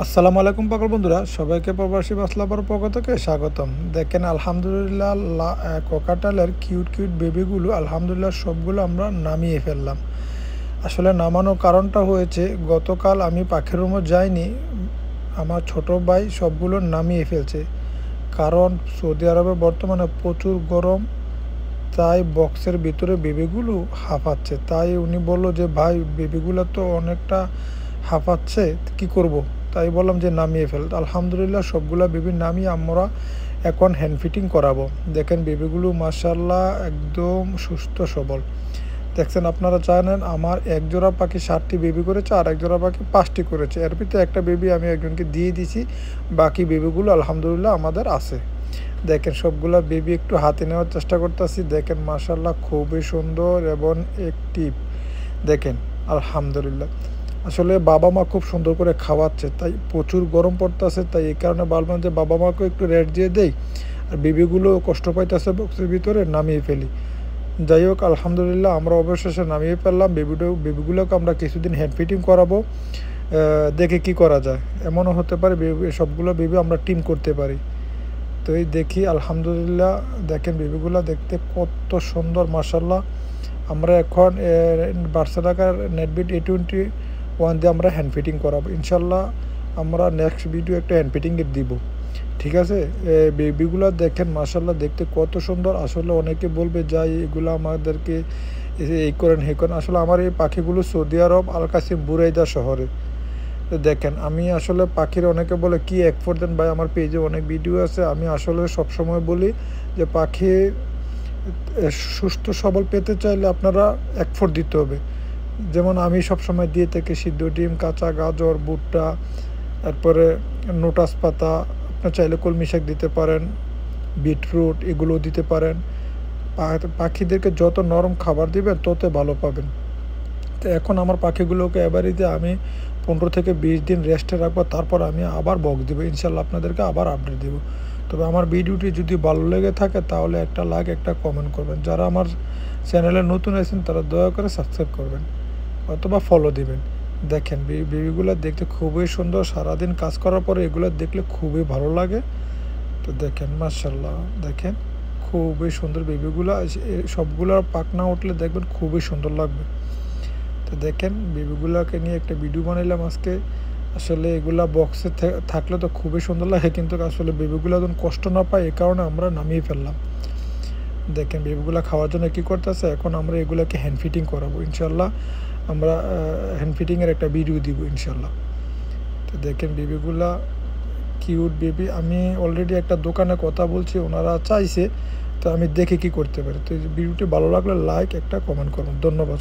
আসসালামু আলাইকুম পাগল বন্ধুরা, সবাইকে প্রবাসী বাসলাবার পক্ষ থেকে স্বাগতম। দেখেন আলহামদুলিল্লাহ কোকাটালের কিউট কিউট বেবিগুলো আলহামদুলিল্লাহ সবগুলো আমরা নামিয়ে ফেললাম। আসলে নামানোর কারণটা হয়েছে, গতকাল আমি পাখির রুমে যাইনি, আমার ছোট ভাই সবগুলো নামিয়ে ফেলছে। কারণ সৌদি আরবে বর্তমানে প্রচুর গরম, তাই বক্সের ভিতরে বেবিগুলো হাঁপাচ্ছে। তাই উনি বলল যে ভাই বেবিগুলো তো অনেকটা হাঁপাচ্ছে, কি করব। তাই বললাম যে নামিয়ে ফেল। আলহামদুলিল্লাহ সবগুলা বেবি নামিয়ে আমরা এখন হ্যান্ড ফিটিং করাবো। দেখেন বেবিগুলো মাশাআল্লাহ একদম সুস্থ সবল। দেখছেন, আপনারা জানেন আমার এক জোড়া পাখি 7টি বেবি করেছে, আর এক জোড়া পাখি 5টি করেছে। এর ভিতরে একটা বেবি আমি একজনকে দিয়ে দিছি, বাকি বেবিগুলো আলহামদুলিল্লাহ আমাদের আছে। দেখেন সবগুলা বেবি একটু হাতে নেওয়ার চেষ্টা করতেছি। দেখেন মাশাআল্লাহ খুবই সুন্দর এবং অ্যাক্টিভ। দেখেন আলহামদুলিল্লাহ, আসলে বাবা মা খুব সুন্দর করে খাওয়াচ্ছে, তাই প্রচুর গরম পড়তেছে। তাই এই কারণে বললাম যে বাবা মাকেও একটু রেস্ট দিয়ে দেই, আর বেবিগুলো কষ্ট পাইতেছে বক্সের ভিতরে, নামিয়ে ফেলি। যাই হোক আলহামদুলিল্লাহ আমরা অবশেষে নামিয়ে ফেললাম। বেবিগুলোকে আমরা কিছুদিন হ্যান্ড ফিটিং করাবো, দেখে কি করা যায়। এমনও হতে পারে সবগুলো বেবি আমরা টিম করতে পারি। তো এই দেখি আলহামদুলিল্লাহ। দেখেন বেবিগুলো দেখতে কত সুন্দর মাশাআল্লাহ। আমরা এখন বার্সাটাকার নেটবিট A21 দিয়ে আমরা হ্যান্ড ফিটিং করাবো ইনশাল্লাহ। আমরা নেক্সট ভিডিও একটা হ্যান্ড ফিটিংয়ের দিব, ঠিক আছে। বেবিগুলো দেখেন মাশাআল্লাহ দেখতে কত সুন্দর। আসলে অনেকে বলবে যাই এগুলো আমাদেরকে এই করেন হে করেন। আসলে আমার এই পাখিগুলো সৌদি আরব আল কাসিম বুরাইদা শহরে। দেখেন আমি আসলে পাখির, অনেকে বলে কি এক ফোর দেন ভাই, আমার পেজে অনেক ভিডিও আছে। আমি আসলে সবসময় বলি যে পাখি সুস্থ সবল পেতে চাইলে আপনারা এক ফোর দিতে হবে। যেমন আমি সবসময় দিয়ে থাকি সিদ্ধ ডিম, কাঁচা গাজর, ভুট্টা, তারপরে নোটাস পাতা, আপনার চাইলে কলমি শাক দিতে পারেন, বিটরুট এগুলো দিতে পারেন। পাখিদেরকে যত নরম খাবার দিবেন তত ভালো পাবেন। তো এখন আমার পাখিগুলোকে এবারেতে আমি 15 থেকে 20 দিন রেস্টে রাখবো, তারপর আমি আবার বক্স দেবো ইনশাল্লাহ, আপনাদেরকে আবার আপডেট দেবো। তবে আমার ভিডিওটি যদি ভালো লেগে থাকে তাহলে একটা লাইক, একটা কমেন্ট করবেন। যারা আমার চ্যানেলে নতুন আছেন তারা দয়া করে সাবস্ক্রাইব করবেন অথবা ফলো দিবেন। দেখেন বেবিগুলো দেখতে খুবই সুন্দর, সারাদিন কাজ করার পরে এগুলো দেখলে খুবই ভালো লাগে। তো দেখেন মাশাআল্লাহ, দেখেন খুবই সুন্দর বেবিগুলো। সবগুলোর পাখনা উঠলে দেখবেন খুবই সুন্দর লাগবে। তো দেখেন বেবিগুলোকে নিয়ে একটা ভিডিও বানাইলাম আজকে। আসলে এগুলা বক্সে থাকলে তো খুবই সুন্দর লাগে, কিন্তু আসলে বেবিগুলো যখন কষ্ট না পায় এই কারণে আমরা নামিয়ে ফেললাম। দেখেন বেবিগুলো খাওয়ার জন্য কী করতেছে, এখন আমরা এগুলোকে হ্যান্ড ফিটিং করাবো ইনশাল্লাহ। আমরা হ্যান্ড ফিটিংয়ের একটা ভিডিও দিব ইনশাল্লাহ। তো দেখেন বেবিগুলা কিউট বেবি। আমি অলরেডি একটা দোকানে কথা বলছি, ওনারা চাইছে, তো আমি দেখে কি করতে পারি। তো ভিডিওটি ভালো লাগলে লাইক, একটা কমেন্ট করুন। ধন্যবাদ।